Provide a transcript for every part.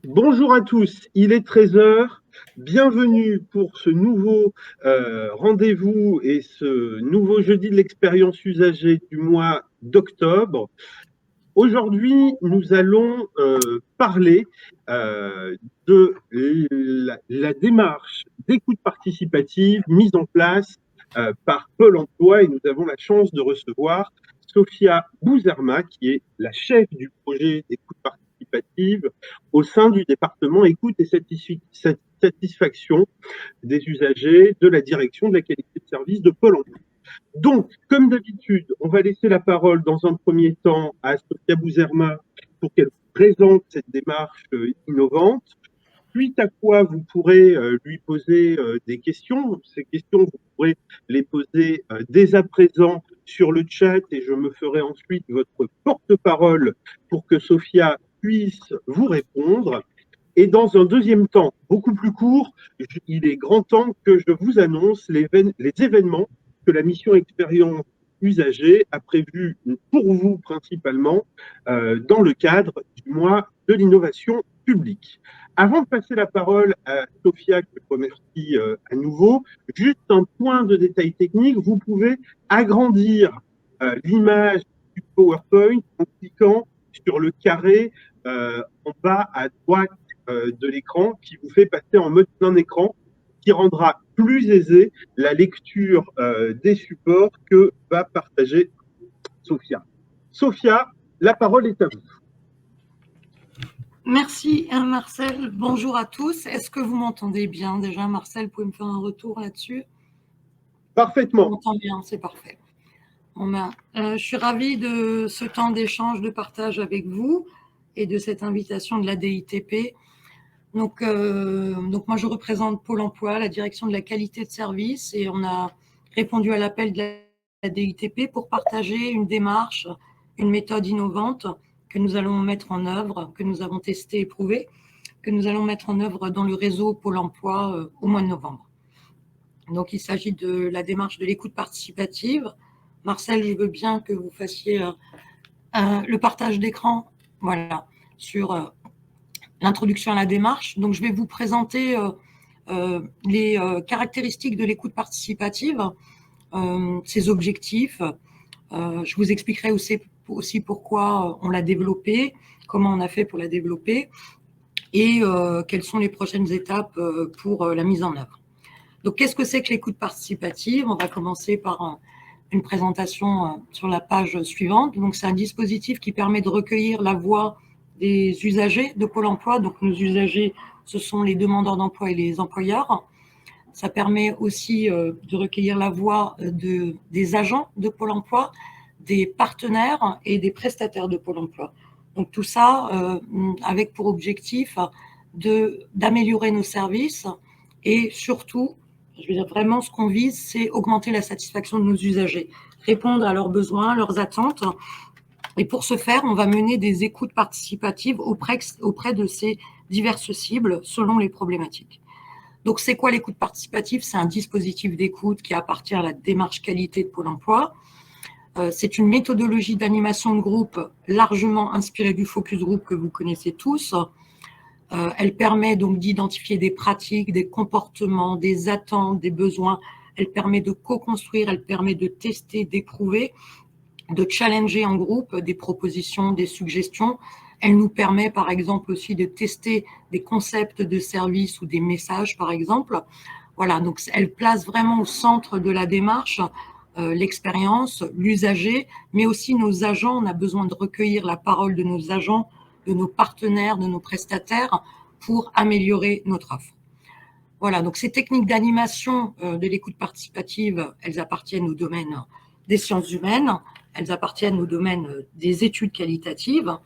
Bonjour à tous, il est 13 heures. Bienvenue pour ce nouveau rendez-vous et ce nouveau jeudi de l'expérience usagée du mois d'octobre. Aujourd'hui, nous allons parler de la démarche d'écoute participative mise en place par Pôle emploi et nous avons la chance de recevoir Sophia Bouzerma, qui est la chef du projet d'écoute participative au sein du département écoute et satisfaction des usagers de la direction de la qualité de service de Pôle emploi. Donc, comme d'habitude, on va laisser la parole dans un premier temps à Sophia Bouzerma pour qu'elle présente cette démarche innovante, suite à quoi vous pourrez lui poser des questions. Ces questions, vous pourrez les poser dès à présent sur le chat et je me ferai ensuite votre porte-parole pour que Sophia puisse vous répondre. Et dans un deuxième temps, beaucoup plus court, il est grand temps que je vous annonce les événements que la mission Expérience Usagée a prévus pour vous principalement dans le cadre du mois de l'innovation publique. Avant de passer la parole à Sophia, que je remercie à nouveau, juste un point de détail technique, vous pouvez agrandir l'image du PowerPoint en cliquant sur le carré en bas à droite de l'écran qui vous fait passer en mode plein écran, qui rendra plus aisée la lecture des supports que va partager Sophia. Sophia, la parole est à vous. Merci Marcel, bonjour à tous. Est-ce que vous m'entendez bien déjà? Marcel, vous pouvez me faire un retour là-dessus? Parfaitement. On m'entend bien, c'est parfait. Je suis ravie de ce temps d'échange, de partage avec vous et de cette invitation de la DITP. Donc moi, je représente Pôle emploi, la direction de la qualité de service, et on a répondu à l'appel de la DITP pour partager une démarche, une méthode innovante que nous allons mettre en œuvre, que nous avons testé et éprouvé, que nous allons mettre en œuvre dans le réseau Pôle emploi au mois de novembre. Donc, il s'agit de la démarche de l'écoute participative. Marcel, je veux bien que vous fassiez le partage d'écran, voilà, sur l'introduction à la démarche. Donc, je vais vous présenter les caractéristiques de l'écoute participative, ses objectifs. Je vous expliquerai aussi pourquoi on l'a développée, comment on a fait pour la développer et quelles sont les prochaines étapes pour la mise en œuvre. Donc, qu'est-ce que c'est que l'écoute participative? On va commencer par une présentation sur la page suivante. Donc, c'est un dispositif qui permet de recueillir la voix des usagers de Pôle emploi. Donc, nos usagers, ce sont les demandeurs d'emploi et les employeurs. Ça permet aussi de recueillir la voix des agents de Pôle emploi, des partenaires et des prestataires de Pôle emploi. Donc, tout ça avec pour objectif d'améliorer nos services et surtout, je veux dire vraiment ce qu'on vise, c'est augmenter la satisfaction de nos usagers, répondre à leurs besoins, leurs attentes. Et pour ce faire, on va mener des écoutes participatives auprès de ces diverses cibles selon les problématiques. Donc, c'est quoi l'écoute participative? C'est un dispositif d'écoute qui appartient à la démarche qualité de Pôle emploi. C'est une méthodologie d'animation de groupe largement inspirée du focus group que vous connaissez tous. Elle permet donc d'identifier des pratiques, des comportements, des attentes, des besoins. Elle permet de co-construire, elle permet de tester, d'éprouver, de challenger en groupe des propositions, des suggestions. Elle nous permet, par exemple, aussi de tester des concepts de service ou des messages, par exemple. Voilà, donc elle place vraiment au centre de la démarche l'expérience, l'usager, mais aussi nos agents. On a besoin de recueillir la parole de nos agents, de nos partenaires, de nos prestataires pour améliorer notre offre. Voilà, donc ces techniques d'animation de l'écoute participative, elles appartiennent au domaine des sciences humaines, elles appartiennent au domaine des études qualitatives.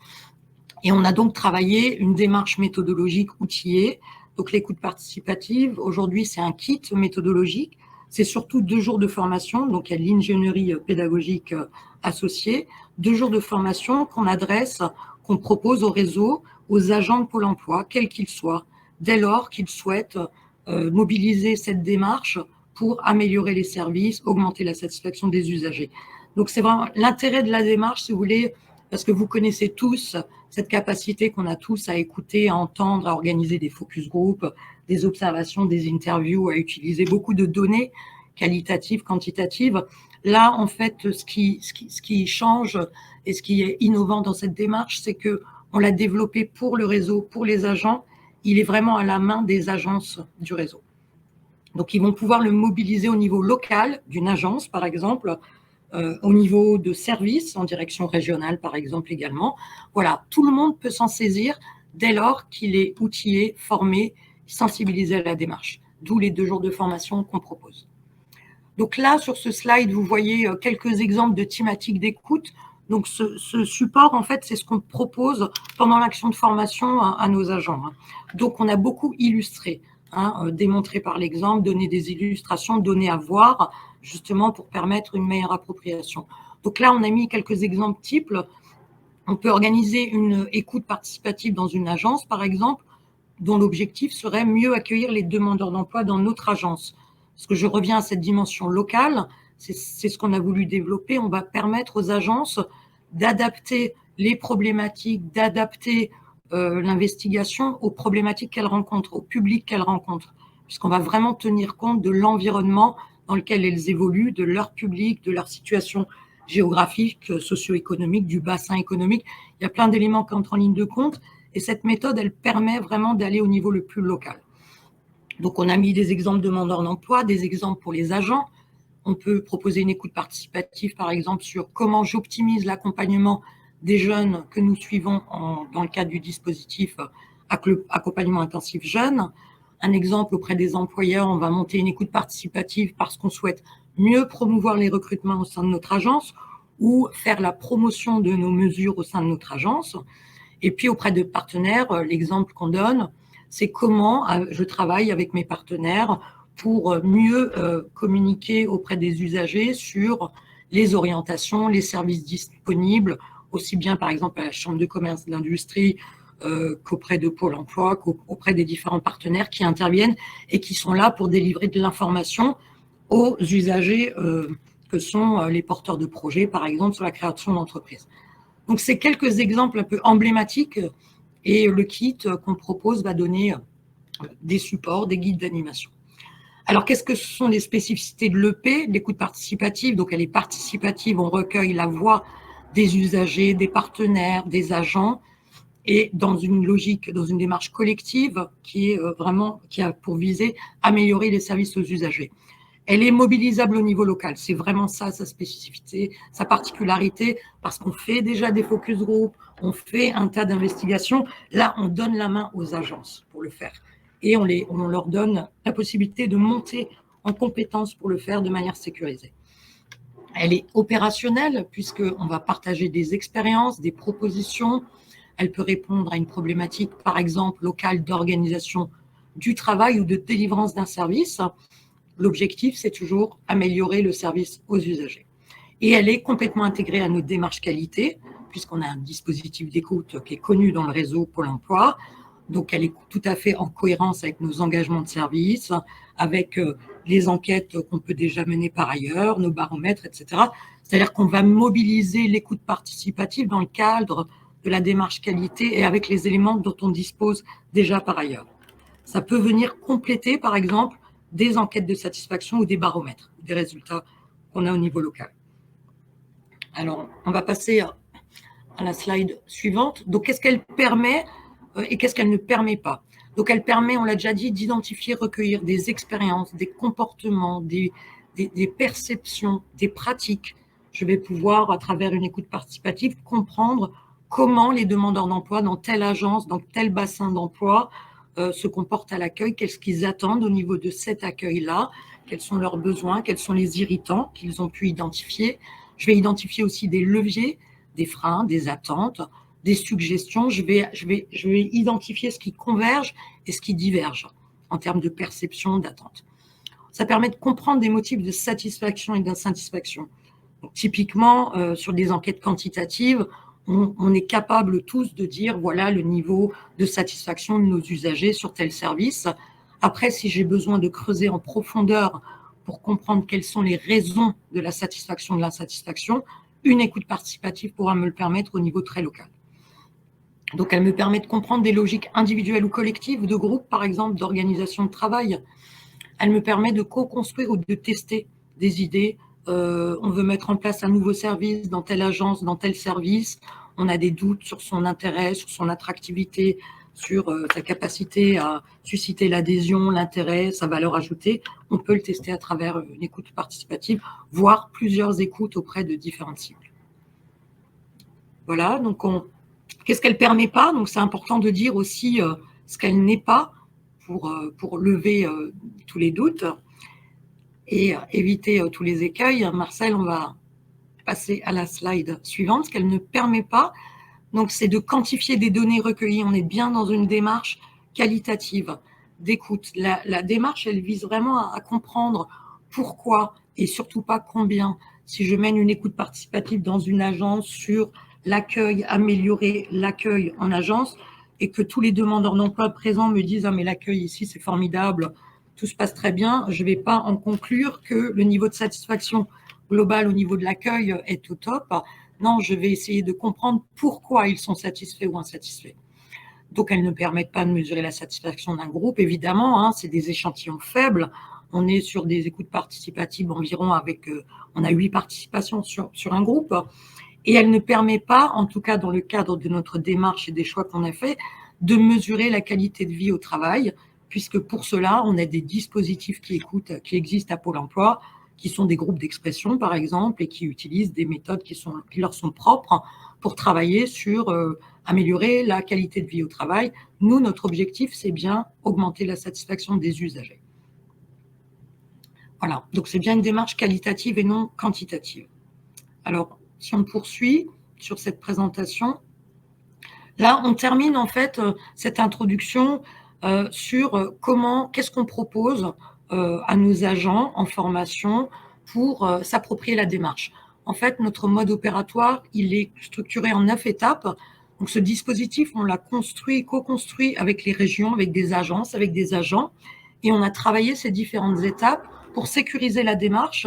Et on a donc travaillé une démarche méthodologique outillée. Donc l'écoute participative, aujourd'hui, c'est un kit méthodologique. C'est surtout 2 jours de formation, donc il y a l'ingénierie pédagogique associée, 2 jours de formation qu'on adresse, qu'on propose au réseau, aux agents de Pôle emploi, quels qu'ils soient, dès lors qu'ils souhaitent mobiliser cette démarche pour améliorer les services, augmenter la satisfaction des usagers. Donc c'est vraiment l'intérêt de la démarche, si vous voulez, parce que vous connaissez tous cette capacité qu'on a tous à écouter, à entendre, à organiser des focus group, des observations, des interviews, à utiliser beaucoup de données qualitatives, quantitatives. Là, en fait, ce qui change et ce qui est innovant dans cette démarche, c'est que on l'a développé pour le réseau, pour les agents. Il est vraiment à la main des agences du réseau. Donc, ils vont pouvoir le mobiliser au niveau local d'une agence, par exemple, au niveau de services, en direction régionale, par exemple, également. Voilà, tout le monde peut s'en saisir dès lors qu'il est outillé, formé, sensibilisé à la démarche. D'où les 2 jours de formation qu'on propose. Donc là, sur ce slide, vous voyez quelques exemples de thématiques d'écoute. Donc ce support, en fait, c'est ce qu'on propose pendant l'action de formation à nos agents. Donc on a beaucoup illustré, démontré par l'exemple, donné des illustrations, donné à voir, justement pour permettre une meilleure appropriation. Donc là, on a mis quelques exemples types. On peut organiser une écoute participative dans une agence, par exemple, dont l'objectif serait mieux accueillir les demandeurs d'emploi dans notre agence. Parce que je reviens à cette dimension locale, c'est ce qu'on a voulu développer. On va permettre aux agences d'adapter les problématiques, d'adapter l'investigation aux problématiques qu'elles rencontrent, au public qu'elles rencontrent, puisqu'on va vraiment tenir compte de l'environnement dans lequel elles évoluent, de leur public, de leur situation géographique, socio-économique, du bassin économique. Il y a plein d'éléments qui entrent en ligne de compte. Et cette méthode, elle permet vraiment d'aller au niveau le plus local. Donc, on a mis des exemples de demandeurs d'emploi, des exemples pour les agents. On peut proposer une écoute participative, par exemple, sur comment j'optimise l'accompagnement des jeunes que nous suivons dans le cadre du dispositif accompagnement intensif jeunes. Un exemple auprès des employeurs, on va monter une écoute participative parce qu'on souhaite mieux promouvoir les recrutements au sein de notre agence ou faire la promotion de nos mesures au sein de notre agence. Et puis auprès de partenaires, l'exemple qu'on donne, c'est comment je travaille avec mes partenaires pour mieux communiquer auprès des usagers sur les orientations, les services disponibles, aussi bien par exemple à la Chambre de commerce de l'industrie qu'auprès de Pôle emploi, qu'auprès des différents partenaires qui interviennent et qui sont là pour délivrer de l'information aux usagers que sont les porteurs de projets, par exemple, sur la création d'entreprises. Donc, c'est quelques exemples un peu emblématiques et le kit qu'on propose va donner des supports, des guides d'animation. Alors, qu'est-ce que sont les spécificités de l'EP, l'écoute participative? Donc, elle est participative, on recueille la voix des usagers, des partenaires, des agents et dans une logique, dans une démarche collective qui est qui a pour viser améliorer les services aux usagers. Elle est mobilisable au niveau local. C'est vraiment ça, sa spécificité, sa particularité, parce qu'on fait déjà des focus group, on fait un tas d'investigations. Là, on donne la main aux agences pour le faire. Et on leur donne la possibilité de monter en compétences pour le faire de manière sécurisée. Elle est opérationnelle, puisqu'on va partager des expériences, des propositions. Elle peut répondre à une problématique, par exemple, locale d'organisation du travail ou de délivrance d'un service. L'objectif, c'est toujours améliorer le service aux usagers. Et elle est complètement intégrée à notre démarche qualité, puisqu'on a un dispositif d'écoute qui est connu dans le réseau Pôle emploi. Donc, elle est tout à fait en cohérence avec nos engagements de service, avec les enquêtes qu'on peut déjà mener par ailleurs, nos baromètres, etc. C'est-à-dire qu'on va mobiliser l'écoute participative dans le cadre de la démarche qualité et avec les éléments dont on dispose déjà par ailleurs. Ça peut venir compléter, par exemple, des enquêtes de satisfaction ou des baromètres, des résultats qu'on a au niveau local. Alors, on va passer à la slide suivante. Donc, qu'est-ce qu'elle permet et qu'est-ce qu'elle ne permet pas? Donc, elle permet, on l'a déjà dit, d'identifier, recueillir des expériences, des comportements, des perceptions, des pratiques. Je vais pouvoir, à travers une écoute participative, comprendre comment les demandeurs d'emploi dans telle agence, dans tel bassin d'emploi, se comportent à l'accueil, qu'est-ce qu'ils attendent au niveau de cet accueil-là, quels sont leurs besoins, quels sont les irritants qu'ils ont pu identifier. Je vais identifier aussi des leviers, des freins, des attentes, des suggestions. Je vais identifier ce qui converge et ce qui diverge en termes de perception, d'attente. Ça permet de comprendre des motifs de satisfaction et d'insatisfaction. Donc, typiquement, sur des enquêtes quantitatives, on est capable tous de dire, voilà le niveau de satisfaction de nos usagers sur tel service. Après, si j'ai besoin de creuser en profondeur pour comprendre quelles sont les raisons de la satisfaction, de l'insatisfaction, une écoute participative pourra me le permettre au niveau très local. Donc, elle me permet de comprendre des logiques individuelles ou collectives, de groupe, par exemple, d'organisation de travail. Elle me permet de co-construire ou de tester des idées. On veut mettre en place un nouveau service dans telle agence, dans tel service. On a des doutes sur son intérêt, sur son attractivité, sur sa capacité à susciter l'adhésion, l'intérêt, sa valeur ajoutée. On peut le tester à travers une écoute participative, voire plusieurs écoutes auprès de différentes cibles. Voilà, donc qu'est-ce qu'elle ne permet pas? Donc c'est important de dire aussi ce qu'elle n'est pas pour lever tous les doutes et éviter tous les écueils. Marcel, on va passer à la slide suivante. Ce qu'elle ne permet pas, donc, c'est de quantifier des données recueillies. On est bien dans une démarche qualitative d'écoute. La démarche, elle vise vraiment à comprendre pourquoi et surtout pas combien. Si je mène une écoute participative dans une agence sur l'accueil, améliorer l'accueil en agence, et que tous les demandeurs d'emploi présents me disent « Ah, mais l'accueil ici, c'est formidable, tout se passe très bien », je ne vais pas en conclure que le niveau de satisfaction global au niveau de l'accueil est au top. Non, je vais essayer de comprendre pourquoi ils sont satisfaits ou insatisfaits. Donc, elles ne permettent pas de mesurer la satisfaction d'un groupe, évidemment, hein, c'est des échantillons faibles. On est sur des écoutes participatives environ avec, on a 8 participations sur un groupe. Et elle ne permet pas, en tout cas dans le cadre de notre démarche et des choix qu'on a fait, de mesurer la qualité de vie au travail, puisque pour cela, on a des dispositifs qui existent à Pôle emploi, qui sont des groupes d'expression, par exemple, et qui utilisent des méthodes qui leur sont propres pour travailler sur améliorer la qualité de vie au travail. Nous, notre objectif, c'est bien augmenter la satisfaction des usagers. Voilà, donc c'est bien une démarche qualitative et non quantitative. Alors, si on poursuit sur cette présentation, là, on termine en fait cette introduction sur qu'est-ce qu'on propose à nos agents en formation pour s'approprier la démarche. En fait, notre mode opératoire, il est structuré en 9 étapes. Donc, ce dispositif, on l'a construit, co-construit avec les régions, avec des agences, avec des agents, et on a travaillé ces différentes étapes pour sécuriser la démarche,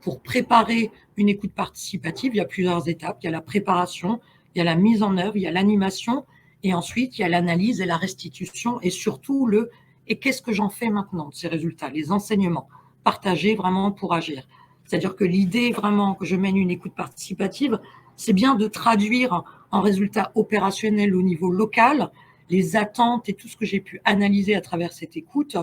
pour préparer une écoute participative. Il y a plusieurs étapes. Il y a la préparation, il y a la mise en œuvre, il y a l'animation, et ensuite, il y a l'analyse et la restitution, et surtout et qu'est-ce que j'en fais maintenant de ces résultats, les enseignements partagés vraiment pour agir. C'est-à-dire que l'idée vraiment que je mène une écoute participative, c'est bien de traduire en résultats opérationnels au niveau local les attentes et tout ce que j'ai pu analyser à travers cette écoute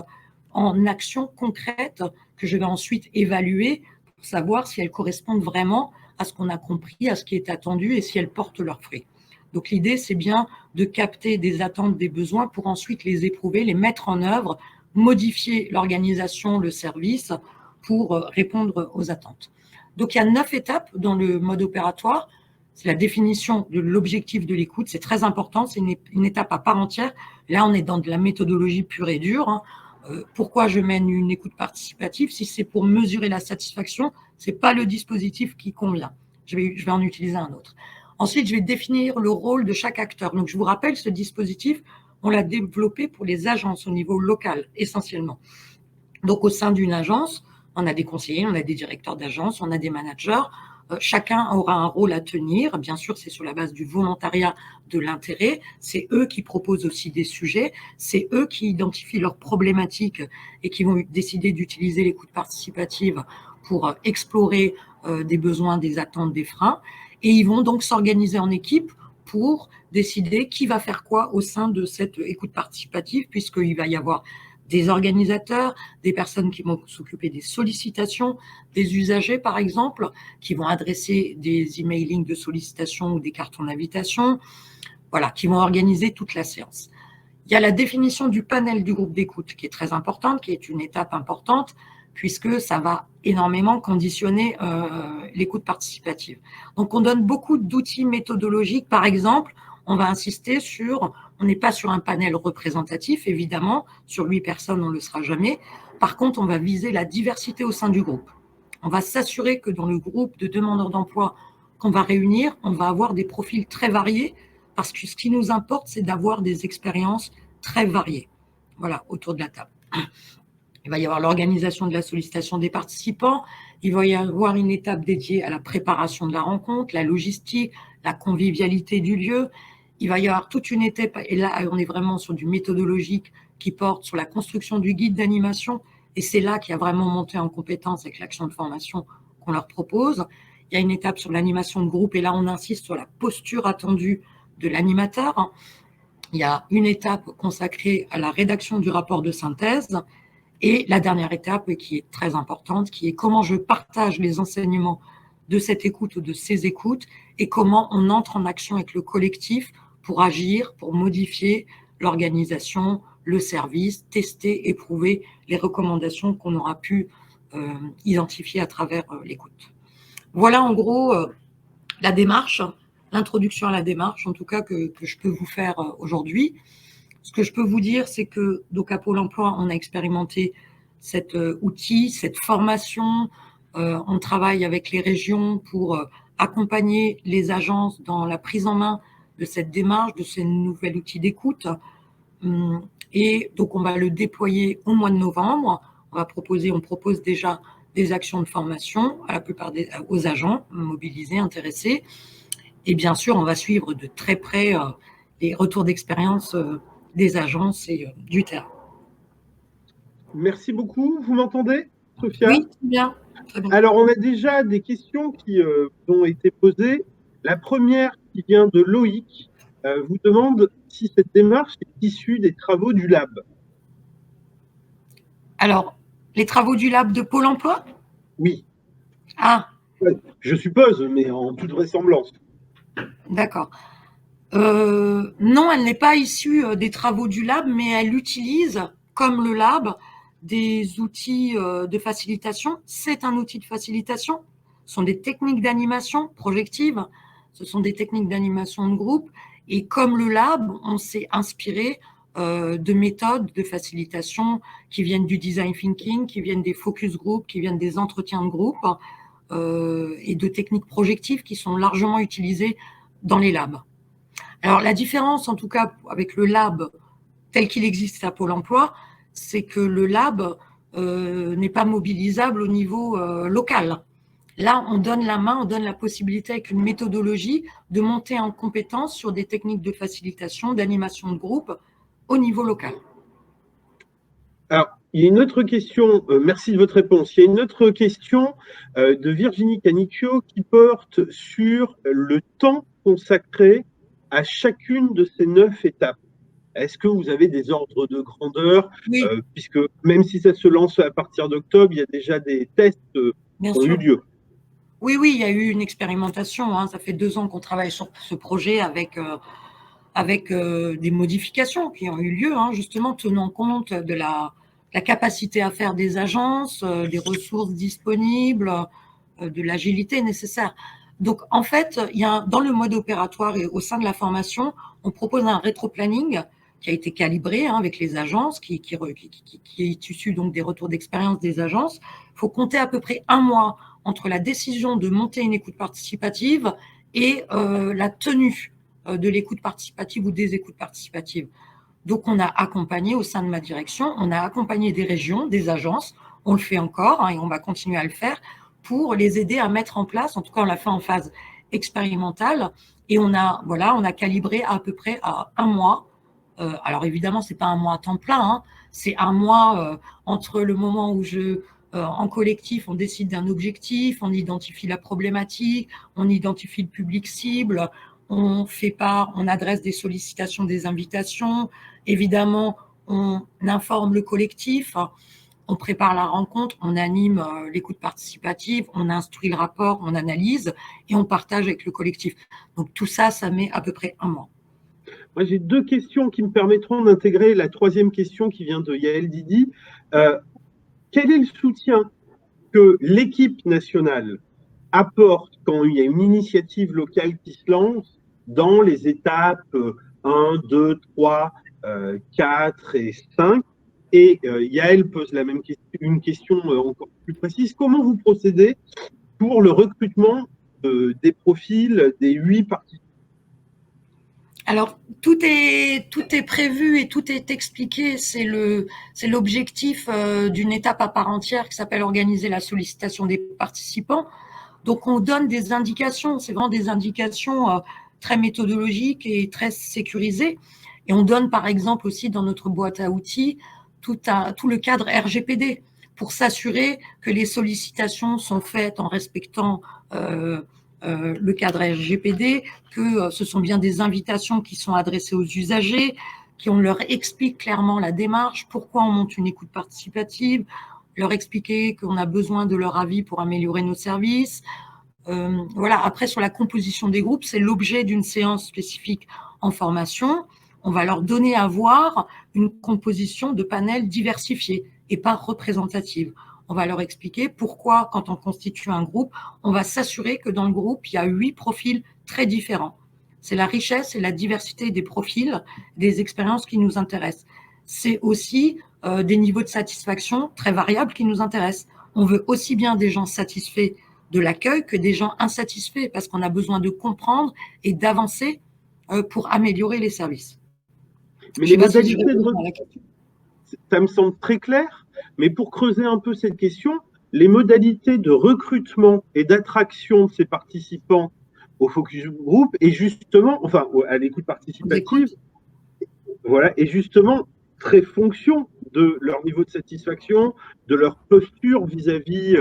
en actions concrètes que je vais ensuite évaluer pour savoir si elles correspondent vraiment à ce qu'on a compris, à ce qui est attendu et si elles portent leurs fruits. Donc l'idée, c'est bien de capter des attentes, des besoins pour ensuite les éprouver, les mettre en œuvre, modifier l'organisation, le service pour répondre aux attentes. Donc il y a 9 étapes dans le mode opératoire. C'est la définition de l'objectif de l'écoute, c'est très important, c'est une étape à part entière. Là, on est dans de la méthodologie pure et dure, hein. Pourquoi je mène une écoute participative? Si c'est pour mesurer la satisfaction, ce n'est pas le dispositif qui convient. Je vais en utiliser un autre. Ensuite, je vais définir le rôle de chaque acteur. Donc, je vous rappelle, ce dispositif, on l'a développé pour les agences au niveau local, essentiellement. Donc, au sein d'une agence, on a des conseillers, on a des directeurs d'agence, on a des managers. Chacun aura un rôle à tenir. Bien sûr, c'est sur la base du volontariat, de l'intérêt. C'est eux qui proposent aussi des sujets. C'est eux qui identifient leurs problématiques et qui vont décider d'utiliser l'écoute participative pour explorer des besoins, des attentes, des freins. Et ils vont donc s'organiser en équipe pour décider qui va faire quoi au sein de cette écoute participative, puisqu'il va y avoir des organisateurs, des personnes qui vont s'occuper des sollicitations, des usagers par exemple, qui vont adresser des emailing de sollicitation ou des cartons d'invitation, voilà, qui vont organiser toute la séance. Il y a la définition du panel du groupe d'écoute qui est très importante, qui est une étape importante, puisque ça va énormément conditionner l'écoute participative. Donc, on donne beaucoup d'outils méthodologiques. Par exemple, on va insister sur, on n'est pas sur un panel représentatif, évidemment, sur 8 personnes, on ne le sera jamais. Par contre, on va viser la diversité au sein du groupe. On va s'assurer que dans le groupe de demandeurs d'emploi qu'on va réunir, on va avoir des profils très variés, parce que ce qui nous importe, c'est d'avoir des expériences très variées, voilà, autour de la table. Il va y avoir l'organisation de la sollicitation des participants, il va y avoir une étape dédiée à la préparation de la rencontre, la logistique, la convivialité du lieu. Il va y avoir toute une étape, et là on est vraiment sur du méthodologique qui porte sur la construction du guide d'animation, et c'est là qu'il y a vraiment monté en compétence avec l'action de formation qu'on leur propose. Il y a une étape sur l'animation de groupe, et là on insiste sur la posture attendue de l'animateur. Il y a une étape consacrée à la rédaction du rapport de synthèse, et la dernière étape, qui est très importante, qui est comment je partage les enseignements de cette écoute ou de ces écoutes, et comment on entre en action avec le collectif pour agir, pour modifier l'organisation, le service, tester, éprouver les recommandations qu'on aura pu identifier à travers l'écoute. Voilà en gros la démarche, l'introduction à la démarche, en tout cas que je peux vous faire aujourd'hui. Ce que je peux vous dire, c'est que donc à Pôle emploi, on a expérimenté cet outil, cette formation. On travaille avec les régions pour accompagner les agences dans la prise en main de cette démarche, de ce nouvel outil d'écoute. Et donc, on va le déployer au mois de novembre. On propose déjà des actions de formation à la plupart aux agents mobilisés, intéressés. Et bien sûr, on va suivre de très près les retours d'expérience des agences et du terrain. Merci beaucoup. Vous m'entendez, Sophia? Oui, bien. Très bien. Alors, on a déjà des questions qui ont été posées. La première, qui vient de Loïc, vous demande si cette démarche est issue des travaux du lab. Alors, les travaux du lab de Pôle emploi? Oui. Ah. Je suppose, mais en toute vraisemblance. D'accord. Non, elle n'est pas issue des travaux du lab, mais elle utilise, comme le lab, des outils de facilitation. C'est un outil de facilitation. Ce sont des techniques d'animation projective. Ce sont des techniques d'animation de groupe. Et comme le lab, on s'est inspiré de méthodes de facilitation qui viennent du design thinking, qui viennent des focus group, qui viennent des entretiens de groupe et de techniques projectives qui sont largement utilisées dans les labs. Alors, la différence, en tout cas, avec le lab tel qu'il existe à Pôle emploi, c'est que le lab n'est pas mobilisable au niveau local. Là, on donne la main, on donne la possibilité avec une méthodologie de monter en compétence sur des techniques de facilitation, d'animation de groupe au niveau local. Alors, il y a une autre question, merci de votre réponse. Il y a une autre question de Virginie Canicchio qui porte sur le temps consacré à chacune de ces 9 étapes. Est-ce que vous avez des ordres de grandeur? Oui. Puisque même si ça se lance à partir d'octobre, il y a déjà des tests qui ont eu lieu. Oui, il y a eu une expérimentation. Hein. Ça fait 2 ans qu'on travaille sur ce projet avec des modifications qui ont eu lieu, hein, justement tenant compte de la capacité à faire des agences, des ressources disponibles, de l'agilité nécessaire. Donc, en fait, dans le mode opératoire et au sein de la formation, on propose un rétro-planning qui a été calibré avec les agences, qui est issu donc des retours d'expérience des agences. Il faut compter à peu près 1 mois entre la décision de monter une écoute participative et la tenue de l'écoute participative ou des écoutes participatives. Donc, on a accompagné au sein de ma direction, on a accompagné des régions, des agences, on le fait encore et on va continuer à le faire pour les aider à mettre en place, en tout cas on l'a fait en phase expérimentale, et on a calibré à peu près à 1 mois. Alors évidemment, c'est pas 1 mois à temps plein, c'est 1 mois entre le moment où en collectif, on décide d'un objectif, on identifie la problématique, on identifie le public cible, on adresse des sollicitations, des invitations. Évidemment, on informe le collectif, on prépare la rencontre, on anime l'écoute participative, on instruit le rapport, on analyse et on partage avec le collectif. Donc tout ça, ça met à peu près 1 mois. Moi, j'ai 2 questions qui me permettront d'intégrer la 3e question qui vient de Yael Didi. Quel est le soutien que l'équipe nationale apporte quand il y a une initiative locale qui se lance dans les étapes 1, 2, 3, 4 et 5? Et Yael pose une question encore plus précise. Comment vous procédez pour le recrutement des profils des 8 participants? Alors, tout est prévu et tout est expliqué. C'est l'objectif d'une étape à part entière qui s'appelle organiser la sollicitation des participants. Donc, on donne des indications. C'est vraiment des indications très méthodologiques et très sécurisées. Et on donne, par exemple, aussi dans notre boîte à outils tout le cadre RGPD pour s'assurer que les sollicitations sont faites en respectant le cadre RGPD, que ce sont bien des invitations qui sont adressées aux usagers, qu'on leur explique clairement la démarche, pourquoi on monte une écoute participative, leur expliquer qu'on a besoin de leur avis pour améliorer nos services. Voilà. Après, sur la composition des groupes, c'est l'objet d'une séance spécifique en formation. On va leur donner à voir une composition de panels diversifiés et pas représentative. On va leur expliquer pourquoi, quand on constitue un groupe, on va s'assurer que dans le groupe, il y a 8 profils très différents. C'est la richesse et la diversité des profils, des expériences qui nous intéressent. C'est aussi des niveaux de satisfaction très variables qui nous intéressent. On veut aussi bien des gens satisfaits de l'accueil que des gens insatisfaits, parce qu'on a besoin de comprendre et d'avancer pour améliorer les services. Mais les modalités ça me semble très clair, mais pour creuser un peu cette question, les modalités de recrutement et d'attraction de ces participants au focus group et justement, enfin à l'écoute participative, voilà, et justement très fonction de leur niveau de satisfaction, de leur posture vis-à-vis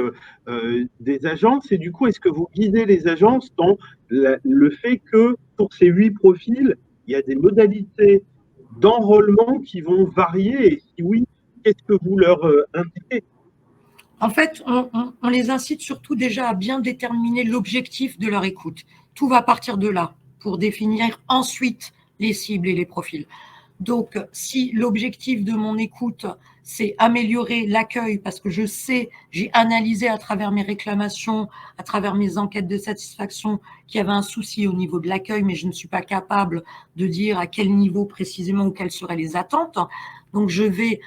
des agences. Et du coup, est-ce que vous guidez les agences dans le fait que pour ces 8 profils, il y a des modalités d'enrôlement qui vont varier? Et si oui, qu'est-ce que vous leur indiquez? En fait, on les incite surtout déjà à bien déterminer l'objectif de leur écoute. Tout va partir de là pour définir ensuite les cibles et les profils. Donc, si l'objectif de mon écoute, c'est améliorer l'accueil, parce que je sais, j'ai analysé à travers mes réclamations, à travers mes enquêtes de satisfaction, qu'il y avait un souci au niveau de l'accueil, mais je ne suis pas capable de dire à quel niveau précisément ou quelles seraient les attentes. Donc, je vais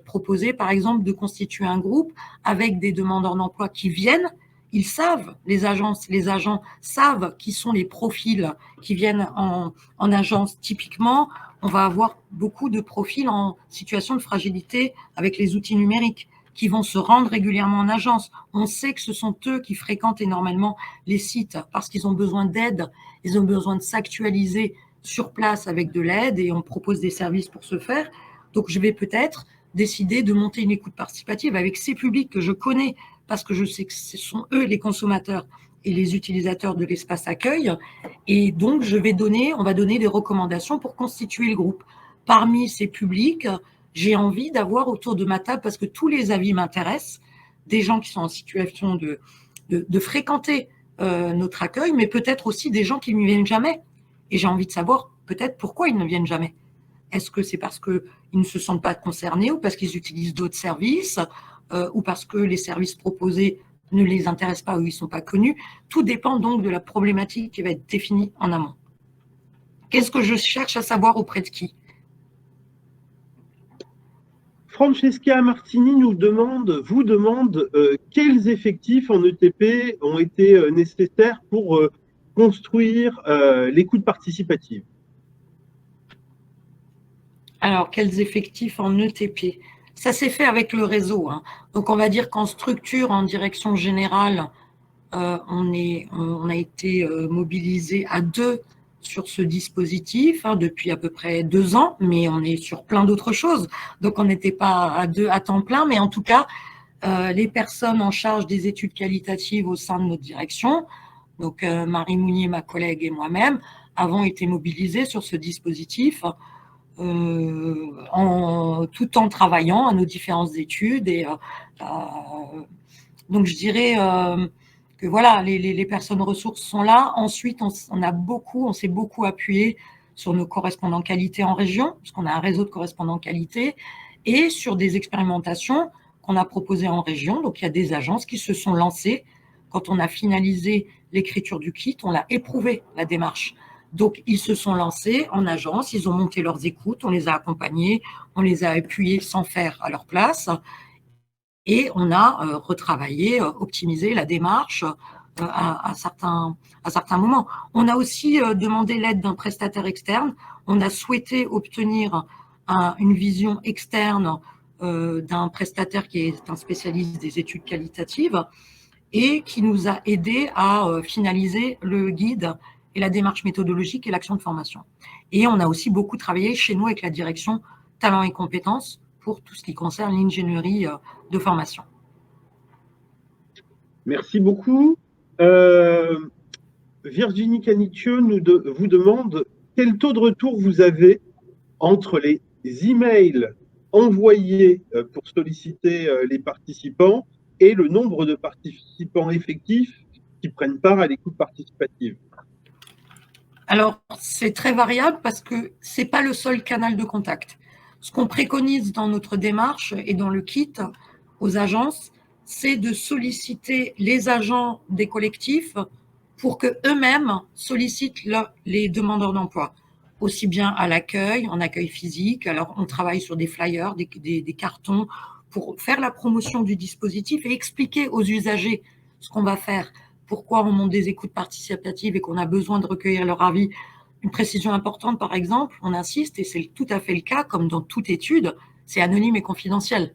proposer, par exemple, de constituer un groupe avec des demandeurs d'emploi qui viennent. Ils savent, les agences, les agents savent qui sont les profils qui viennent en agence typiquement. On va avoir beaucoup de profils en situation de fragilité avec les outils numériques qui vont se rendre régulièrement en agence. On sait que ce sont eux qui fréquentent énormément les sites parce qu'ils ont besoin d'aide, ils ont besoin de s'actualiser sur place avec de l'aide et on propose des services pour ce faire. Donc, je vais peut-être décider de monter une écoute participative avec ces publics que je connais parce que je sais que ce sont eux les consommateurs et les utilisateurs de l'espace accueil. Et donc, on va donner des recommandations pour constituer le groupe. Parmi ces publics, j'ai envie d'avoir autour de ma table, parce que tous les avis m'intéressent, des gens qui sont en situation de fréquenter notre accueil, mais peut-être aussi des gens qui ne viennent jamais. Et j'ai envie de savoir peut-être pourquoi ils ne viennent jamais. Est-ce que c'est parce qu'ils ne se sentent pas concernés ou parce qu'ils utilisent d'autres services ou parce que les services proposés ne les intéressent pas ou ils ne sont pas connus? Tout dépend donc de la problématique qui va être définie en amont. Qu'est-ce que je cherche à savoir auprès de qui? Francesca Martini vous demande quels effectifs en ETP ont été nécessaires pour construire l'écoute participative. Alors, quels effectifs en ETP? Ça s'est fait avec le réseau. Hein. Donc, on va dire qu'en structure, en direction générale, on a été mobilisé à 2 sur ce dispositif depuis à peu près 2 ans, mais on est sur plein d'autres choses. Donc, on n'était pas à 2 à temps plein, mais en tout cas, les personnes en charge des études qualitatives au sein de notre direction, donc Marie Mounier, ma collègue et moi-même, avons été mobilisés sur ce dispositif tout en travaillant à nos différentes études. Et donc, je dirais que voilà, les personnes ressources sont là. Ensuite, on s'est beaucoup appuyé sur nos correspondants qualité en région, puisqu'on a un réseau de correspondants qualité, et sur des expérimentations qu'on a proposées en région. Donc, il y a des agences qui se sont lancées. Quand on a finalisé l'écriture du kit, on l'a éprouvé, la démarche. Donc, ils se sont lancés en agence, ils ont monté leurs écoutes, on les a accompagnés, on les a appuyés sans faire à leur place. Et on a retravaillé, optimisé la démarche à certains moments. On a aussi demandé l'aide d'un prestataire externe. On a souhaité obtenir une vision externe d'un prestataire qui est un spécialiste des études qualitatives et qui nous a aidé à finaliser le guide et la démarche méthodologique et l'action de formation. Et on a aussi beaucoup travaillé chez nous avec la direction talents et compétences pour tout ce qui concerne l'ingénierie de formation. Merci beaucoup. Virginie Canicieux vous demande quel taux de retour vous avez entre les emails envoyés pour solliciter les participants et le nombre de participants effectifs qui prennent part à l'écoute participative. Alors, c'est très variable parce que ce n'est pas le seul canal de contact. Ce qu'on préconise dans notre démarche et dans le kit aux agences, c'est de solliciter les agents des collectifs pour qu'eux-mêmes sollicitent les demandeurs d'emploi, aussi bien à l'accueil, en accueil physique. Alors, on travaille sur des flyers, des cartons pour faire la promotion du dispositif et expliquer aux usagers ce qu'on va faire, pourquoi on monte des écoutes participatives et qu'on a besoin de recueillir leur avis. Une précision importante, par exemple, on insiste, et c'est tout à fait le cas, comme dans toute étude, c'est anonyme et confidentiel.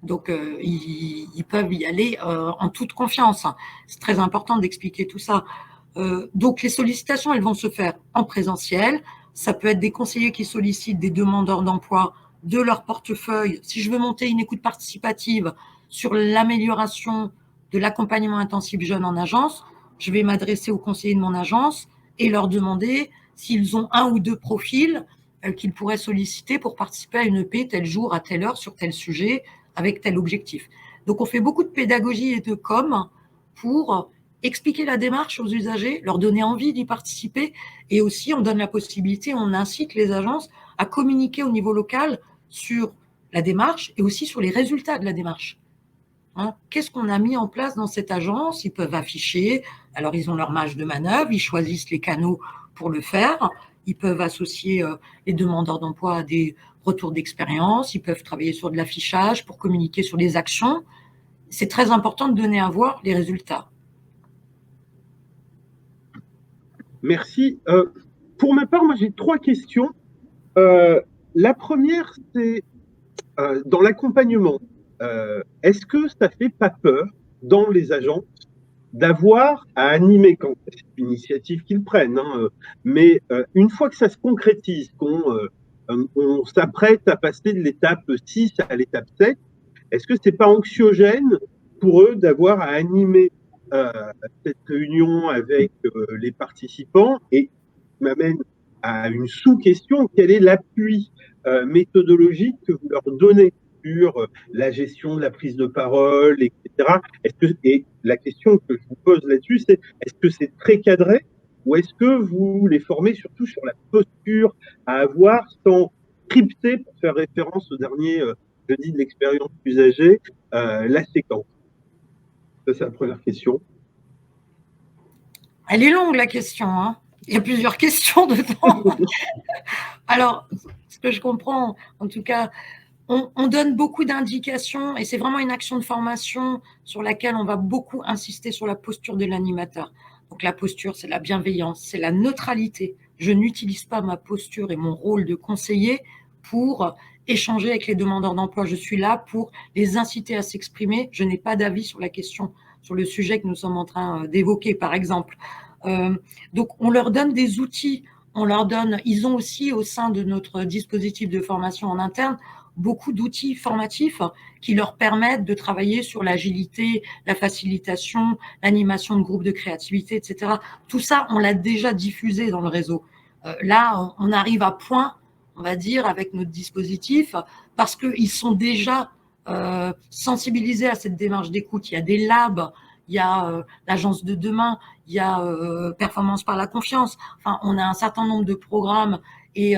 Donc, ils peuvent y aller en toute confiance. C'est très important d'expliquer tout ça. Donc, les sollicitations, elles vont se faire en présentiel. Ça peut être des conseillers qui sollicitent des demandeurs d'emploi de leur portefeuille. Si je veux monter une écoute participative sur l'amélioration de l'accompagnement intensif jeune en agence, je vais m'adresser aux conseillers de mon agence et leur demander s'ils ont un ou deux profils qu'ils pourraient solliciter pour participer à une EP tel jour, à telle heure, sur tel sujet, avec tel objectif. Donc, on fait beaucoup de pédagogie et de com pour expliquer la démarche aux usagers, leur donner envie d'y participer, et aussi on donne la possibilité, on incite les agences à communiquer au niveau local sur la démarche et aussi sur les résultats de la démarche. Hein, qu'est-ce qu'on a mis en place dans cette agence? Ils peuvent afficher, alors ils ont leur marge de manœuvre, ils choisissent les canaux pour le faire, ils peuvent associer les demandeurs d'emploi à des retours d'expérience, ils peuvent travailler sur de l'affichage pour communiquer sur les actions. C'est très important de donner à voir les résultats. Merci. Pour ma part, moi j'ai 3 questions. La première, c'est dans l'accompagnement. Est-ce que ça fait pas peur dans les agences d'avoir à animer, quand c'est une initiative qu'ils prennent, hein, mais une fois que ça se concrétise, on s'apprête à passer de l'étape 6 à l'étape 7, est-ce que c'est pas anxiogène pour eux d'avoir à animer cette réunion avec les participants? Et m'amène à une sous-question: quel est l'appui méthodologique que vous leur donnez sur la gestion de la prise de parole, etc. Et la question que je vous pose là-dessus, c'est: est-ce que c'est très cadré ou est-ce que vous les formez surtout sur la posture à avoir sans crypter, pour faire référence au dernier jeudi de l'expérience usagée, la séquence? Ça, c'est la première question. Elle est longue, la question, hein. Il y a plusieurs questions dedans. Alors, ce que je comprends, en tout cas, on donne beaucoup d'indications et c'est vraiment une action de formation sur laquelle on va beaucoup insister sur la posture de l'animateur. Donc la posture, c'est la bienveillance, c'est la neutralité. Je n'utilise pas ma posture et mon rôle de conseiller pour échanger avec les demandeurs d'emploi. Je suis là pour les inciter à s'exprimer. Je n'ai pas d'avis sur la question, sur le sujet que nous sommes en train d'évoquer, par exemple. Donc, on leur donne des outils. Ils ont aussi, au sein de notre dispositif de formation en interne, beaucoup d'outils formatifs qui leur permettent de travailler sur l'agilité, la facilitation, l'animation de groupes de créativité, etc. Tout ça, on l'a déjà diffusé dans le réseau. Là, on arrive à point, on va dire, avec notre dispositif, parce qu'ils sont déjà sensibilisés à cette démarche d'écoute. Il y a des labs, il y a l'agence de demain, il y a Performance par la confiance. Enfin, on a un certain nombre de programmes et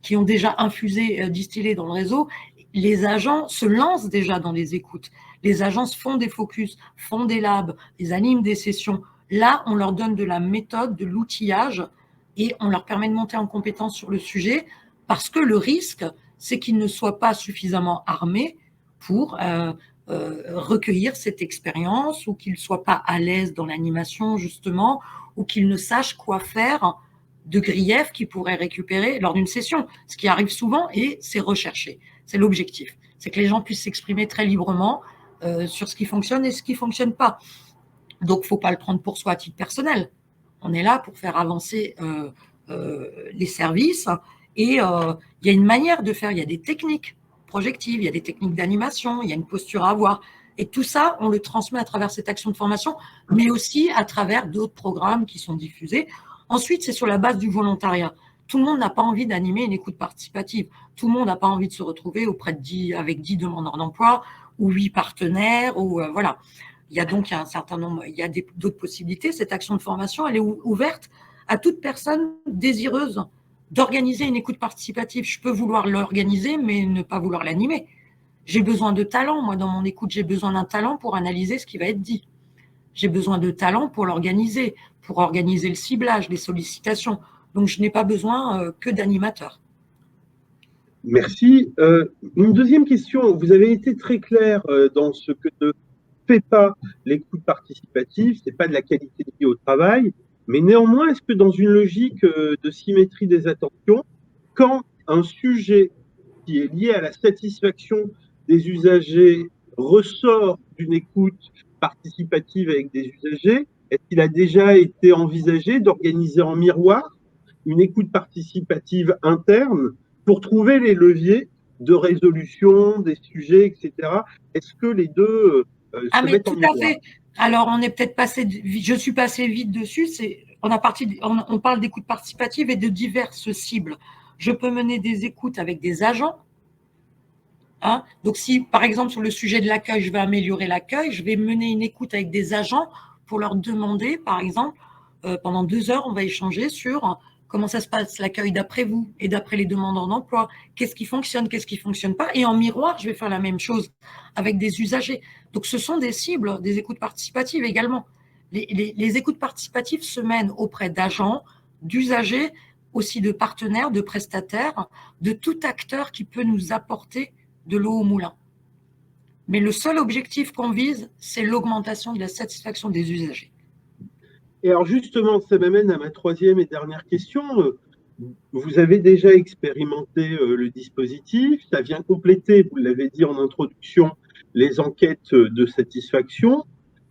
qui ont déjà infusé, distillé dans le réseau. Les agents se lancent déjà dans les écoutes. Les agences font des focus, font des labs, ils animent des sessions. Là, on leur donne de la méthode, de l'outillage et on leur permet de monter en compétence sur le sujet parce que le risque, c'est qu'ils ne soient pas suffisamment armés pour recueillir cette expérience, ou qu'ils ne soient pas à l'aise dans l'animation, justement, ou qu'ils ne sachent quoi faire de griefs qu'ils pourraient récupérer lors d'une session. Ce qui arrive souvent, et c'est recherché. C'est l'objectif. C'est que les gens puissent s'exprimer très librement sur ce qui fonctionne et ce qui ne fonctionne pas. Donc, il ne faut pas le prendre pour soi à titre personnel. On est là pour faire avancer les services, et il y a une manière de faire, il y a des techniques projectives, il y a des techniques d'animation, il y a une posture à avoir. Et tout ça, on le transmet à travers cette action de formation, mais aussi à travers d'autres programmes qui sont diffusés. Ensuite, c'est sur la base du volontariat. Tout le monde n'a pas envie d'animer une écoute participative. Tout le monde n'a pas envie de se retrouver avec 10 demandeurs d'emploi ou 8 partenaires. Voilà. Il y a donc un certain nombre, il y a d'autres possibilités. Cette action de formation, elle est ouverte à toute personne désireuse d'organiser une écoute participative. Je peux vouloir l'organiser, mais ne pas vouloir l'animer. J'ai besoin de talent. Moi, dans mon écoute, j'ai besoin d'un talent pour analyser ce qui va être dit. J'ai besoin de talent pour l'organiser, pour organiser le ciblage, les sollicitations. Donc, je n'ai pas besoin que d'animateurs. Merci. Une deuxième question. Vous avez été très clair dans ce que ne fait pas l'écoute participative, c'est pas de la qualité de vie au travail, mais néanmoins, est-ce que dans une logique de symétrie des attentions, quand un sujet qui est lié à la satisfaction des usagers ressort d'une écoute participative avec des usagers, est-ce qu'il a déjà été envisagé d'organiser en miroir une écoute participative interne pour trouver les leviers de résolution des sujets, etc. Est-ce que les deux se mais mettent en tout à miroir? fait. Alors, on est peut-être passé, je suis passé vite dessus. On parle d'écoute participative et de diverses cibles. Je peux mener des écoutes avec des agents. Donc, si, par exemple, sur le sujet de l'accueil, je vais améliorer l'accueil, je vais mener une écoute avec des agents pour leur demander, par exemple, pendant 2 heures, on va échanger sur comment ça se passe l'accueil d'après vous et d'après les demandeurs d'emploi. Qu'est-ce qui fonctionne, qu'est-ce qui ne fonctionne pas? Et en miroir, je vais faire la même chose avec des usagers. Donc, ce sont des cibles, des écoutes participatives également. Les écoutes participatives se mènent auprès d'agents, d'usagers, aussi de partenaires, de prestataires, de tout acteur qui peut nous apporter de l'eau au moulin. Mais le seul objectif qu'on vise, c'est l'augmentation de la satisfaction des usagers. Et alors justement, ça m'amène à ma troisième et dernière question. Vous avez déjà expérimenté le dispositif, ça vient compléter, vous l'avez dit en introduction, les enquêtes de satisfaction.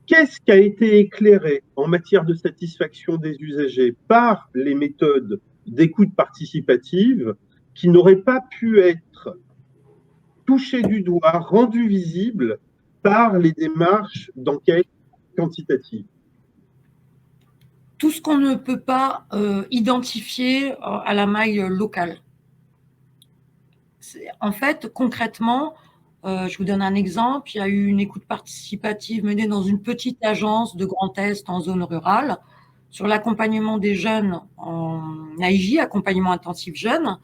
Qu'est-ce qui a été éclairé en matière de satisfaction des usagers par les méthodes d'écoute participative qui n'auraient pas pu être touchées du doigt, rendues visibles par les démarches d'enquête quantitative? Tout ce qu'on ne peut pas identifier à la maille locale. En fait, concrètement, je vous donne un exemple. Il y a eu une écoute participative menée dans une petite agence de Grand Est en zone rurale sur l'accompagnement des jeunes en AIJ, accompagnement intensif jeunes,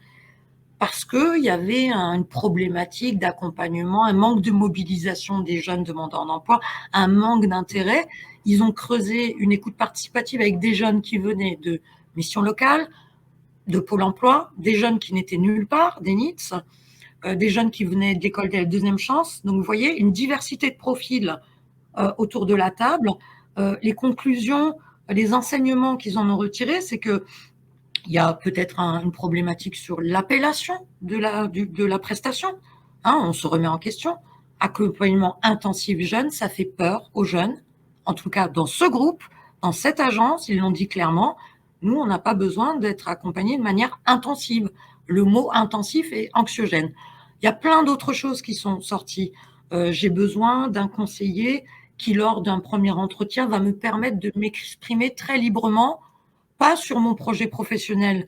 parce qu'il y avait une problématique d'accompagnement, un manque de mobilisation des jeunes demandeurs d'emploi, un manque d'intérêt. Ils ont creusé une écoute participative avec des jeunes qui venaient de missions locales, de Pôle emploi, des jeunes qui n'étaient nulle part, des NITS, des jeunes qui venaient de l'école de la deuxième chance. Donc, vous voyez, une diversité de profils autour de la table. Les conclusions, les enseignements qu'ils en ont retirés, c'est que il y a peut-être une problématique sur l'appellation de la prestation. On se remet en question. Accompagnement intensif jeune, ça fait peur aux jeunes. En tout cas, dans ce groupe, dans cette agence, ils l'ont dit clairement, nous, on n'a pas besoin d'être accompagnés de manière intensive. Le mot intensif est anxiogène. Il y a plein d'autres choses qui sont sorties. J'ai besoin d'un conseiller qui, lors d'un premier entretien, va me permettre de m'exprimer très librement, pas sur mon projet professionnel,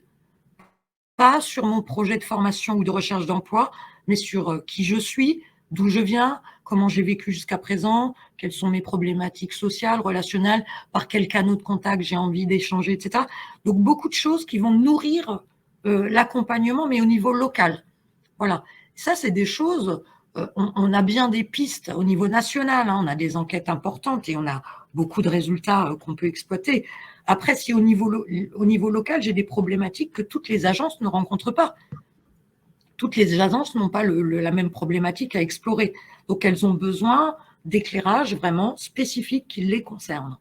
pas sur mon projet de formation ou de recherche d'emploi, mais sur qui je suis, d'où je viens, comment j'ai vécu jusqu'à présent, quelles sont mes problématiques sociales, relationnelles, par quel canal de contact j'ai envie d'échanger, etc. Donc, beaucoup de choses qui vont nourrir l'accompagnement, mais au niveau local. Voilà. Ça, c'est des choses, on a bien des pistes au niveau national, on a des enquêtes importantes et on a beaucoup de résultats qu'on peut exploiter. Après, si au niveau local, j'ai des problématiques que toutes les agences ne rencontrent pas. toutes les agences n'ont pas la même problématique à explorer. Donc, elles ont besoin d'éclairage vraiment spécifique qui les concerne.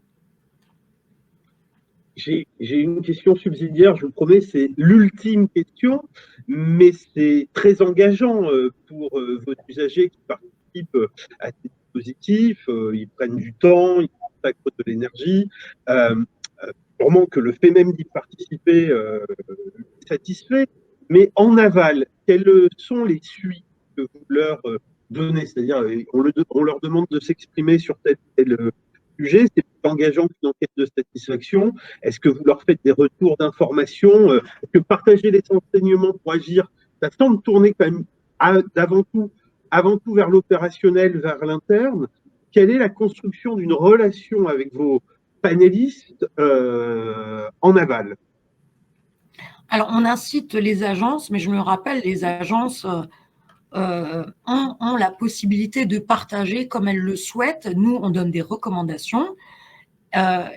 J'ai une question subsidiaire, je vous promets, c'est l'ultime question, mais c'est très engageant pour vos usagers qui participent à ces dispositifs. Ils prennent du temps, ils consacrent de l'énergie. Euh, Sûrement que le fait même d'y participer est satisfait, mais en aval, quelles sont les suites que vous leur donnez? C'est-à-dire, on leur demande de s'exprimer sur tel sujet, c'est plus engageant qu'une enquête de satisfaction. Est-ce que vous leur faites des retours d'information? Est-ce que partager les enseignements pour agir, ça semble tourner quand même avant tout vers l'opérationnel, vers l'interne? Quelle est la construction d'une relation avec vos panélistes en aval? Alors, on incite les agences, mais je me rappelle, les agences ont la possibilité de partager comme elles le souhaitent. Nous, on donne des recommandations.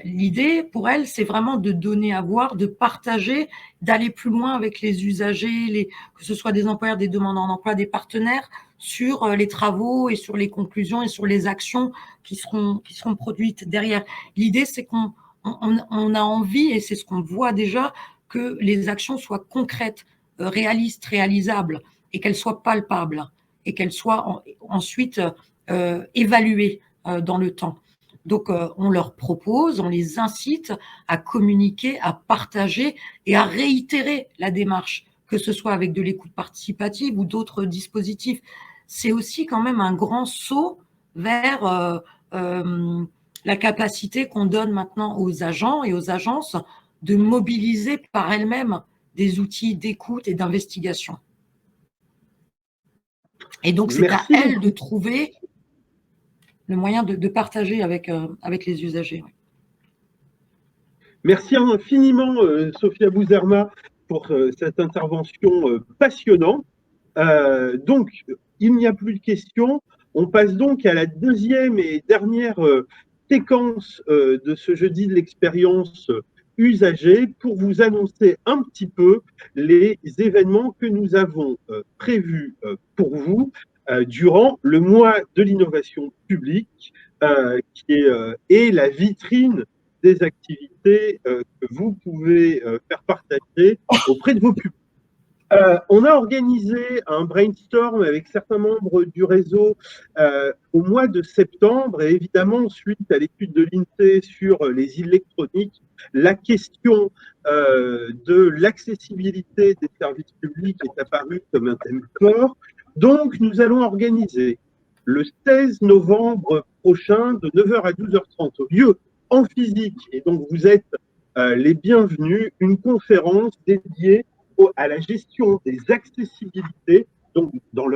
L'idée pour elles, c'est vraiment de donner à voir, de partager, d'aller plus loin avec les usagers, que ce soit des employeurs, des demandeurs d'emploi, des partenaires, sur les travaux et sur les conclusions et sur les actions qui seront produites derrière. L'idée, c'est qu'on a envie, et c'est ce qu'on voit déjà, que les actions soient concrètes, réalistes, réalisables, et qu'elles soient palpables, et qu'elles soient ensuite évaluées dans le temps. Donc, on leur propose, on les incite à communiquer, à partager et à réitérer la démarche, que ce soit avec de l'écoute participative ou d'autres dispositifs. C'est aussi quand même un grand saut vers la capacité qu'on donne maintenant aux agents et aux agences de mobiliser par elles-mêmes des outils d'écoute et d'investigation. Et donc, c'est à Merci elles de beaucoup. trouver le moyen de partager avec les usagers. Merci infiniment, Sophia Bouzerma, pour cette intervention passionnante. Donc, il n'y a plus de questions. On passe donc à la deuxième et dernière séquence de ce jeudi de l'expérience usagée pour vous annoncer un petit peu les événements que nous avons prévus pour vous durant le mois de l'innovation publique, est la vitrine des activités que vous pouvez faire partager auprès de vos publics. On a organisé un brainstorm avec certains membres du réseau au mois de septembre et évidemment, suite à l'étude de l'INSEE sur les électroniques, la question de l'accessibilité des services publics est apparue comme un thème fort. Donc, nous allons organiser le 16 novembre prochain de 9h à 12h30 au lieu en physique, et donc vous êtes les bienvenus, une conférence dédiée à la gestion des accessibilités, donc dans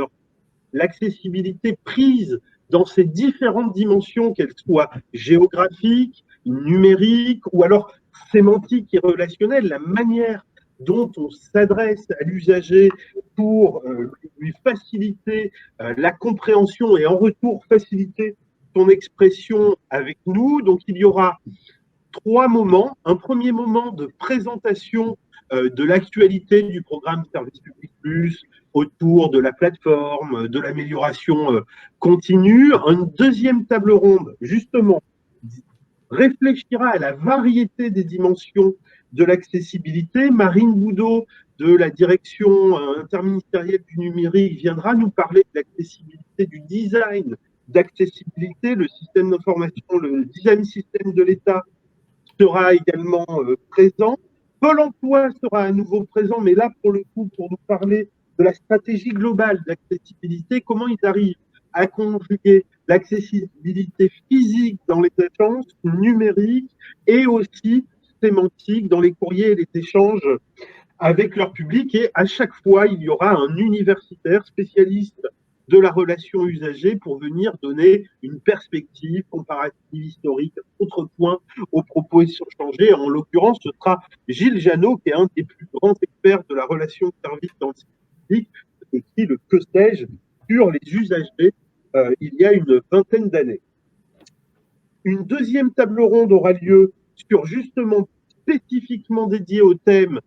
l'accessibilité prise dans ces différentes dimensions, qu'elles soient géographiques, numériques ou alors sémantiques et relationnelles, la manière dont on s'adresse à l'usager pour lui faciliter la compréhension et en retour faciliter son expression avec nous. Donc il y aura 3 moments. Un premier moment de présentation de l'actualité du programme Service Public Plus autour de la plateforme, de l'amélioration continue. Une deuxième table ronde, justement, réfléchira à la variété des dimensions de l'accessibilité. Marine Boudot, de la direction interministérielle du numérique, viendra nous parler de l'accessibilité, du design d'accessibilité, le système d'information, le design système de l'État sera également présent. Pôle emploi sera à nouveau présent, mais là, pour le coup, pour nous parler de la stratégie globale d'accessibilité, comment ils arrivent à conjuguer l'accessibilité physique dans les agences, numériques et aussi sémantique dans les courriers et les échanges avec leur public. Et à chaque fois, il y aura un universitaire spécialiste de la relation usagée pour venir donner une perspective comparative historique, contrepoint aux propos échangés. En l'occurrence, ce sera Gilles Janot, qui est un des plus grands experts de la relation service dans le public, et qui, le que sais-je, sur les usagers il y a une vingtaine d'années. Une deuxième table ronde aura lieu sur justement spécifiquement dédié au thème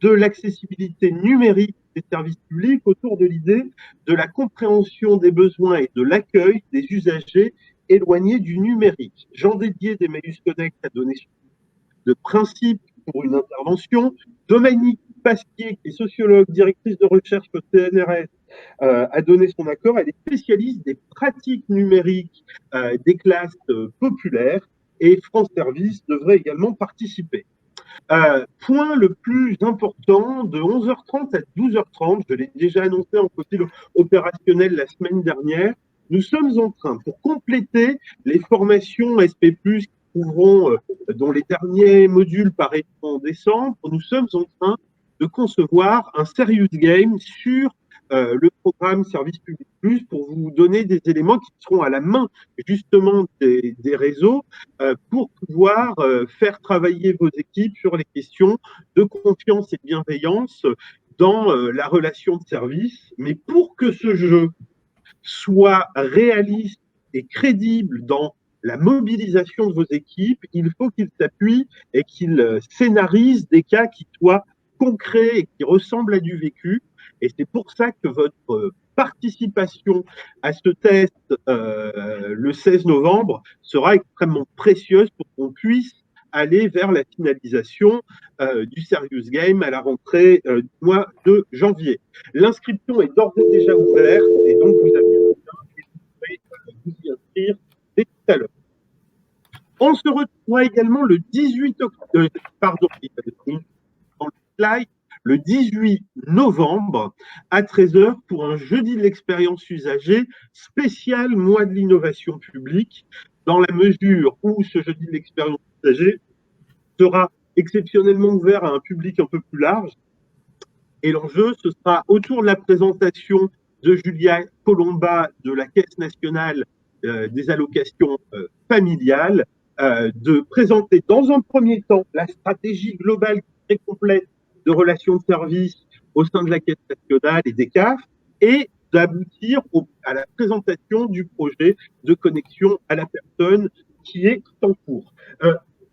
de l'accessibilité numérique des services publics autour de l'idée de la compréhension des besoins et de l'accueil des usagers éloignés du numérique. Jean Dédier d'Emmaüs Connect a donné de principe pour une intervention. Dominique Pasquier, qui est sociologue, directrice de recherche au CNRS, a donné son accord. Elle est spécialiste des pratiques numériques des classes populaires et France Service devrait également participer. Point le plus important, de 11h30 à 12h30, je l'ai déjà annoncé en côté opérationnel la semaine dernière, nous sommes en train, pour compléter les formations SP+, qui trouveront, dont les derniers modules paraîtront en décembre, nous sommes en train de concevoir un serious game sur le programme Service Public Plus pour vous donner des éléments qui seront à la main justement des réseaux pour pouvoir faire travailler vos équipes sur les questions de confiance et de bienveillance dans la relation de service. Mais pour que ce jeu soit réaliste et crédible dans la mobilisation de vos équipes, il faut qu'il s'appuie et qu'il scénarise des cas qui soient concrets et qui ressemblent à du vécu. Et c'est pour ça que votre participation à ce test le 16 novembre sera extrêmement précieuse pour qu'on puisse aller vers la finalisation du Serious Game à la rentrée du mois de janvier. L'inscription est d'ores et déjà ouverte et donc vous avez vous y inscrire dès tout à l'heure. On se retrouvera également le 18 octobre, dans le slide, le 18 novembre à 13h pour un jeudi de l'expérience usagée spécial mois de l'innovation publique, dans la mesure où ce jeudi de l'expérience usagée sera exceptionnellement ouvert à un public un peu plus large. Et l'enjeu, ce sera autour de la présentation de Julia Colomba de la Caisse nationale des allocations familiales, de présenter dans un premier temps la stratégie globale très complète de relations de service au sein de la Caisse nationale et des CAF, et d'aboutir à la présentation du projet de connexion à la personne qui est en cours.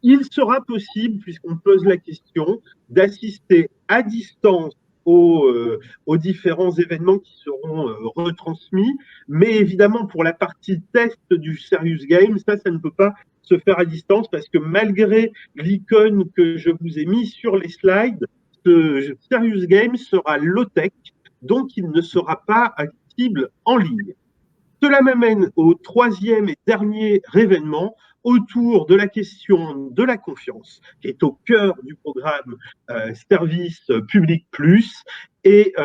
Il sera possible, puisqu'on pose la question, d'assister à distance aux différents événements qui seront retransmis, mais évidemment pour la partie test du Serious Game, ça ne peut pas se faire à distance parce que malgré l'icône que je vous ai mis sur les slides, ce Serious Game sera low-tech, donc il ne sera pas accessible en ligne. Cela m'amène au troisième et dernier événement autour de la question de la confiance, qui est au cœur du programme Service Public Plus. Et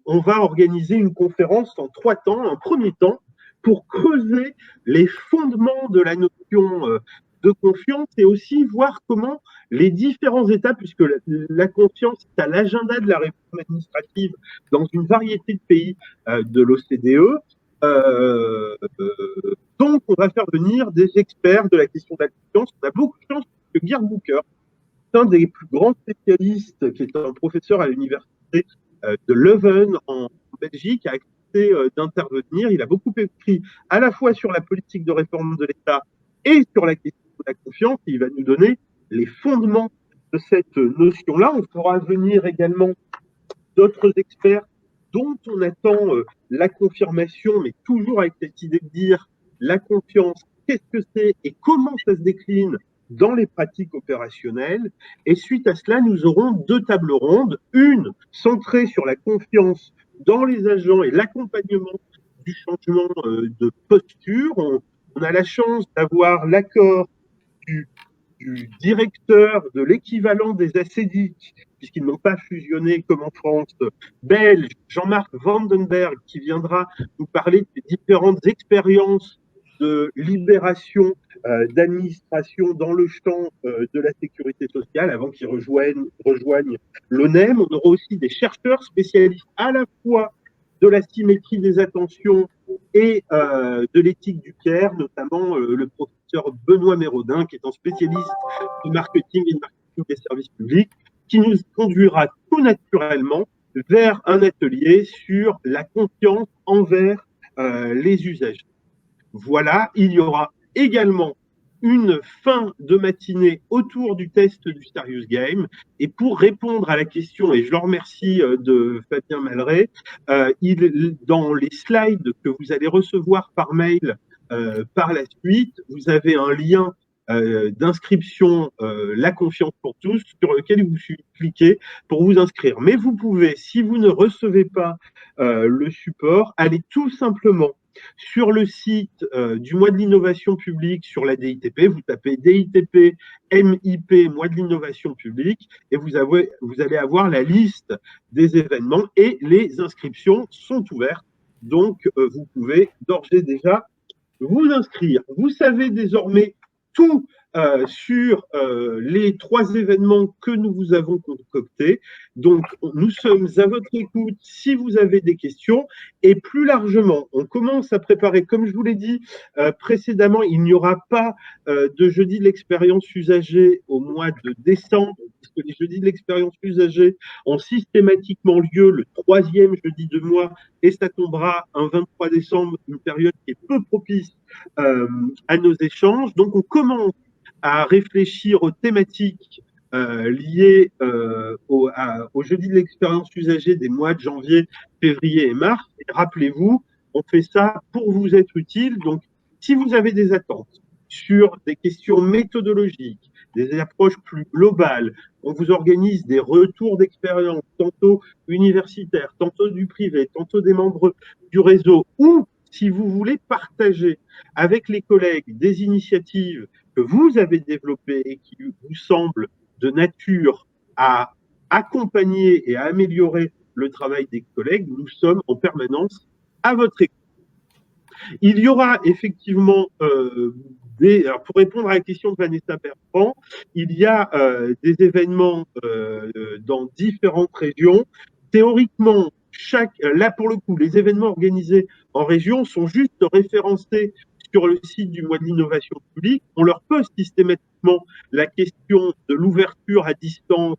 on va organiser une conférence en 3 temps. Un premier temps pour creuser les fondements de la notion de confiance et aussi voir comment les différentes étapes, puisque la confiance est à l'agenda de la réforme administrative dans une variété de pays de l'OCDE. Donc, on va faire venir des experts de la question de la confiance. On a beaucoup de chance que Geert Booker, un des plus grands spécialistes, qui est un professeur à l'université de Leuven en Belgique, a accepté d'intervenir. Il a beaucoup écrit à la fois sur la politique de réforme de l'État et sur la question de la confiance. Et il va nous donner les fondements de cette notion-là. On fera venir également d'autres experts dont on attend la confirmation, mais toujours avec cette idée de dire la confiance, qu'est-ce que c'est et comment ça se décline dans les pratiques opérationnelles. Et suite à cela, nous aurons 2 tables rondes, une centrée sur la confiance dans les agents et l'accompagnement du changement de posture. On a la chance d'avoir l'accord du directeur de l'équivalent des ACDIC, puisqu'ils n'ont pas fusionné comme en France, belge, Jean-Marc Vandenberg, qui viendra nous parler des différentes expériences de libération d'administration dans le champ de la sécurité sociale avant qu'ils rejoignent l'ONEM. On aura aussi des chercheurs spécialistes à la fois de la symétrie des attentions et de l'éthique du care, notamment le professeur Benoît Mérodin, qui est un spécialiste du marketing et de marketing des services publics, qui nous conduira tout naturellement vers un atelier sur la confiance envers les usagers. Voilà, il y aura également une fin de matinée autour du test du Serious Game. Et pour répondre à la question, et je le remercie de Fabien Malray, dans les slides que vous allez recevoir par mail par la suite, vous avez un lien d'inscription La Confiance pour tous sur lequel vous cliquez pour vous inscrire. Mais vous pouvez, si vous ne recevez pas le support, aller tout simplement sur le site du mois de l'innovation publique sur la DITP, vous tapez DITP MIP mois de l'innovation publique et vous allez avoir la liste des événements et les inscriptions sont ouvertes. Donc, vous pouvez d'ores et déjà vous inscrire. Vous savez désormais tout sur les 3 événements que nous vous avons concoctés. Donc, nous sommes à votre écoute si vous avez des questions. Et plus largement, on commence à préparer, comme je vous l'ai dit précédemment, il n'y aura pas de jeudi de l'expérience usagée au mois de décembre, puisque les jeudis de l'expérience usagée ont systématiquement lieu le 3e jeudi de mois, et ça tombera un 23 décembre, une période qui est peu propice à nos échanges. Donc, on commence à réfléchir aux thématiques liées au jeudi de l'expérience usagée des mois de janvier, février et mars. Et rappelez-vous, on fait ça pour vous être utile. Donc, si vous avez des attentes sur des questions méthodologiques, des approches plus globales, on vous organise des retours d'expérience, tantôt universitaires, tantôt du privé, tantôt des membres du réseau, ou si vous voulez partager avec les collègues des initiatives que vous avez développées et qui vous semblent de nature à accompagner et à améliorer le travail des collègues, nous sommes en permanence à votre écoute. Il y aura effectivement alors pour répondre à la question de Vanessa Bertrand, il y a des événements dans différentes régions. Théoriquement, là pour le coup, les événements organisés en région sont juste référencés sur le site du mois de l'innovation publique. On leur pose systématiquement la question de l'ouverture à distance,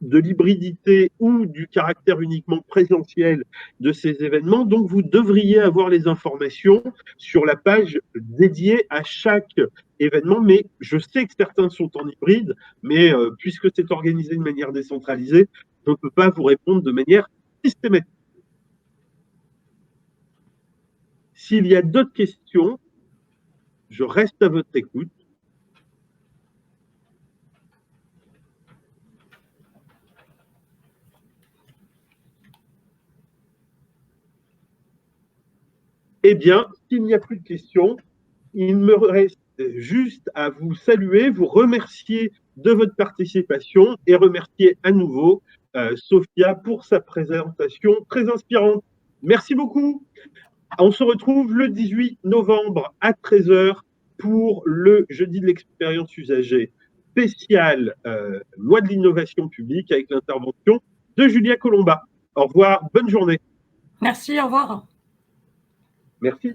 de l'hybridité ou du caractère uniquement présentiel de ces événements. Donc, vous devriez avoir les informations sur la page dédiée à chaque événement. Mais je sais que certains sont en hybride, mais puisque c'est organisé de manière décentralisée, je ne peux pas vous répondre de manière systématique. S'il y a d'autres questions, je reste à votre écoute. Eh bien, s'il n'y a plus de questions, il me reste juste à vous saluer, vous remercier de votre participation et remercier à nouveau Sophia pour sa présentation très inspirante. Merci beaucoup. On se retrouve le 18 novembre à 13h pour le jeudi de l'expérience usagée spécial loi de l'innovation publique avec l'intervention de Julia Colomba. Au revoir, bonne journée. Merci, au revoir. Merci.